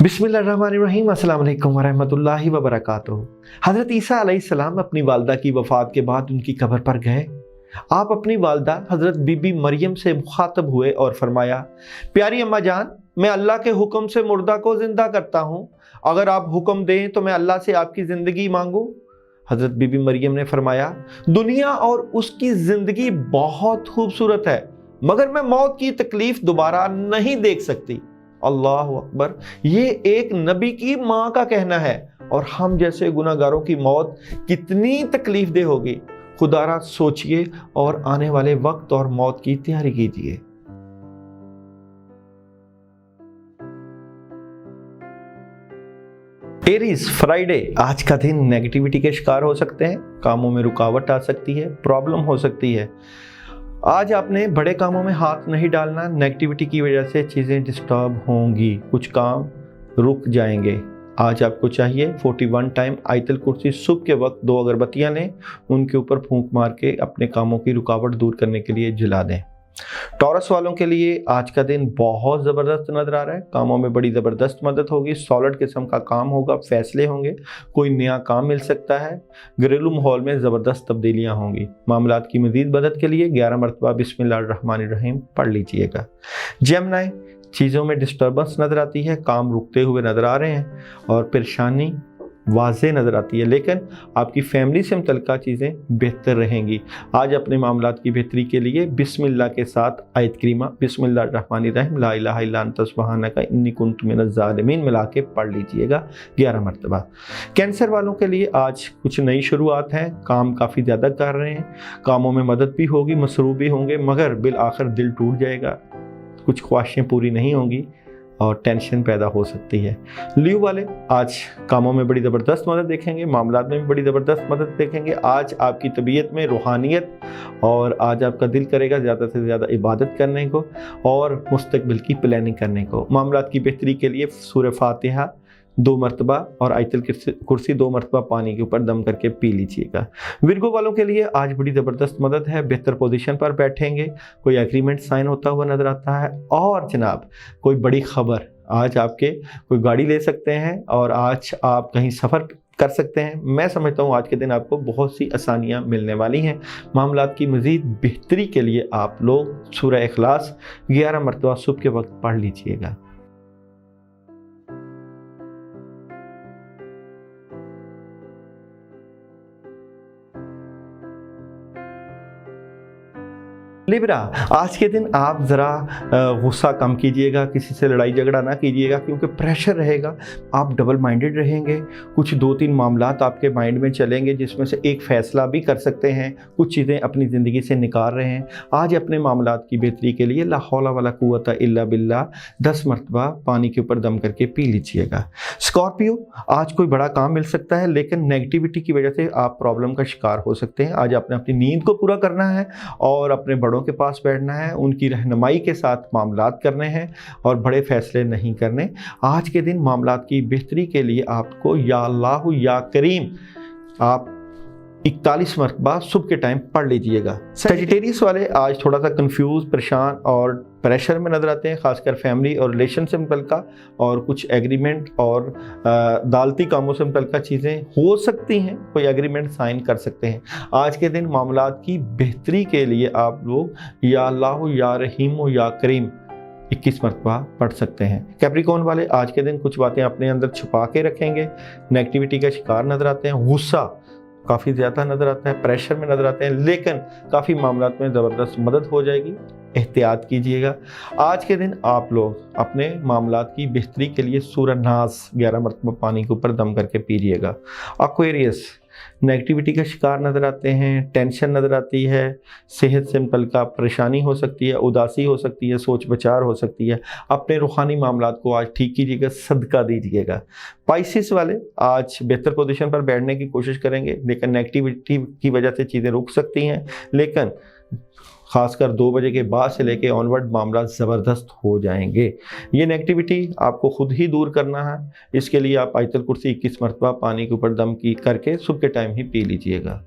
बिस्मिल्लाहिर्रहमानिर्रहीम, अस्सलाम वालेकुम वरहमतुल्लाहि वबरकातुहू। हज़रत ईसा अलैहिस्सलाम अपनी वालदा की वफ़ात के बाद उनकी कब्र पर गए। आप अपनी वालदा हज़रत बीबी मरियम से मुखातब हुए और फरमाया, प्यारी अम्मा जान, मैं अल्लाह के हुक्म से मुर्दा को ज़िंदा करता हूँ। अगर आप हुक्म दें तो मैं अल्लाह से आपकी ज़िंदगी मांगूँ। हज़रत बीबी मरियम ने फरमाया, दुनिया और उसकी ज़िंदगी बहुत खूबसूरत है, मगर मैं मौत की तकलीफ़ दोबारा नहीं देख सकती। अल्लाह अकबर। ये एक नबी की माँ का कहना है, और हम जैसे गुनाहगारों की मौत कितनी तकलीफ दे होगी। खुदारा सोचिए और आने वाले वक्त और मौत की तैयारी कीजिए। एरीज फ्राइडे, आज का दिन नेगेटिविटी के शिकार हो सकते हैं, कामों में रुकावट आ सकती है, प्रॉब्लम हो सकती है। आज आपने बड़े कामों में हाथ नहीं डालना, नेगेटिविटी की वजह से चीज़ें डिस्टर्ब होंगी, कुछ काम रुक जाएंगे। आज आपको चाहिए 41 टाइम आयतल कुर्सी सुबह के वक्त 2 अगरबत्तियां लें, उनके ऊपर फूंक मार के अपने कामों की रुकावट दूर करने के लिए जला दें। टॉरस वालों के लिए आज का दिन बहुत ज़बरदस्त नज़र आ रहा है, कामों में बड़ी ज़बरदस्त मदद होगी, सॉलिड किस्म का काम होगा, फैसले होंगे, कोई नया काम मिल सकता है, घरेलू माहौल में ज़बरदस्त तब्दीलियां होंगी। मामलात की मज़ीद मदद के लिए 11 मरतबा बिस्मिल्लाहिर्रहमानिर्रहीम पढ़ लीजिएगा। जेमिनी, चीज़ों में डिस्टर्बेंस नज़र आती है, काम रुकते हुए नज़र आ रहे हैं और परेशानी वाज़े नज़र आती है, लेकिन आपकी फैमिली से मुतल्लिक़ चीज़ें बेहतर रहेंगी। आज अपने मामलात की बेहतरी के लिए बिस्मिल्लाह के साथ आयत करीमा बिस्मिल्लाहिर्रहमानिर्रहीम ला इलाहा इल्ला अंता सुब्हानका इन्नी कुन्तु मिनज़ ज़ालिमीन मिला के पढ़ लीजिएगा 11 मरतबा। कैंसर वालों के लिए आज कुछ नई शुरुआत है, काम काफ़ी ज़्यादा कर रहे हैं, कामों में मदद भी होगी, मसरूफ़ भी होंगे, मगर बिल आखिर दिल टूट जाएगा, कुछ ख्वाहिशें पूरी नहीं होंगी और टेंशन पैदा हो सकती है। लियो वाले आज कामों में बड़ी ज़बरदस्त मदद देखेंगे, मामलात में भी बड़ी ज़बरदस्त मदद देखेंगे। आज आपकी तबीयत में रूहानियत, और आज आपका दिल करेगा ज़्यादा से ज़्यादा इबादत करने को और मुस्तकबिल की प्लानिंग करने को। मामलात की बेहतरी के लिए सूरह फातिहा 2 मरतबा और आयतल कुर्सी 2 मरतबा पानी के ऊपर दम करके पी लीजिएगा। विर्गो वालों के लिए आज बड़ी ज़बरदस्त मदद है, बेहतर पोजीशन पर बैठेंगे, कोई एग्रीमेंट साइन होता हुआ नज़र आता है, और जनाब कोई बड़ी खबर, आज आपके कोई गाड़ी ले सकते हैं और आज आप कहीं सफ़र कर सकते हैं। मैं समझता हूँ आज के दिन आपको बहुत सी आसानियाँ मिलने वाली हैं। मामलात की मज़ीद बेहतरी के लिए आप लोग सूरह इखलास 11 मरतबा सुबह के वक्त पढ़ लीजिएगा। लिब्रा, आज के दिन आप ज़रा गुस्सा कम कीजिएगा, किसी से लड़ाई झगड़ा ना कीजिएगा, क्योंकि प्रेशर रहेगा, आप डबल माइंडेड रहेंगे, कुछ 2-3 मामलात आपके माइंड में चलेंगे जिसमें से एक फ़ैसला भी कर सकते हैं, कुछ चीज़ें अपनी ज़िंदगी से निकाल रहे हैं। आज अपने मामलात की बेहतरी के लिए ला हौला वला कुव्वता इल्ला बिल्लाह 10 मरतबा पानी के ऊपर दम करके पी लीजिएगा। स्कॉर्पियो, आज कोई बड़ा काम मिल सकता है, लेकिन नेगेटिविटी की वजह से आप प्रॉब्लम का शिकार हो सकते हैं। आज आपने अपनी नींद को पूरा करना है और अपने बड़ों के पास बैठना है, उनकी रहनुमाई के साथ मामलात करने हैं और बड़े फैसले नहीं करने। आज के दिन मामलात की बेहतरी के लिए आपको या अल्लाह या करीम आप 41 मरतबा सुबह के टाइम पढ़ लीजिएगा। सजिटेरियस वाले आज थोड़ा सा कंफ्यूज, परेशान और प्रेशर में नज़र आते हैं, खासकर फैमिली और रिलेशन से मुतल्लिक़, और कुछ एग्रीमेंट और दालती कामों से मुतल्लिक़ चीज़ें हो सकती हैं, कोई एग्रीमेंट साइन कर सकते हैं। आज के दिन मामलात की बेहतरी के लिए आप लोग या अल्लाह या रहीम या करीम 21 मरतबा पढ़ सकते हैं। कैप्रिकॉर्न वाले आज के दिन कुछ बातें अपने अंदर छुपा के रखेंगे, नेगेटिविटी का शिकार नज़र आते हैं, गुस्सा काफ़ी ज़्यादा नज़र आता है, प्रेशर में नज़र आते हैं, लेकिन काफ़ी मामलात में ज़बरदस्त मदद हो जाएगी, एहतियात कीजिएगा। आज के दिन आप लोग अपने मामलात की बेहतरी के लिए सूरह नास 11 मरतबा पानी के ऊपर दम करके पीजिएगा। एक्वेरियस, नेगेटिविटी का शिकार नज़र आते हैं, टेंशन नज़र आती है, सेहत से मुतल्लिक़ परेशानी हो सकती है, उदासी हो सकती है, सोच विचार हो सकती है। अपने रूहानी मामलात को आज ठीक कीजिएगा, सदका दीजिएगा। पाइसिस वाले आज बेहतर पोजीशन पर बैठने की कोशिश करेंगे, लेकिन नेगेटिविटी की वजह से चीज़ें रुक सकती हैं, लेकिन खासकर 2 बजे के बाद से लेके ऑनवर्ड मामला ज़बरदस्त हो जाएंगे। ये नेगेटिविटी आपको खुद ही दूर करना है, इसके लिए आप आयतल कुर्सी 21 मरतबा पानी के ऊपर दम की करके सुबह के टाइम ही पी लीजिएगा।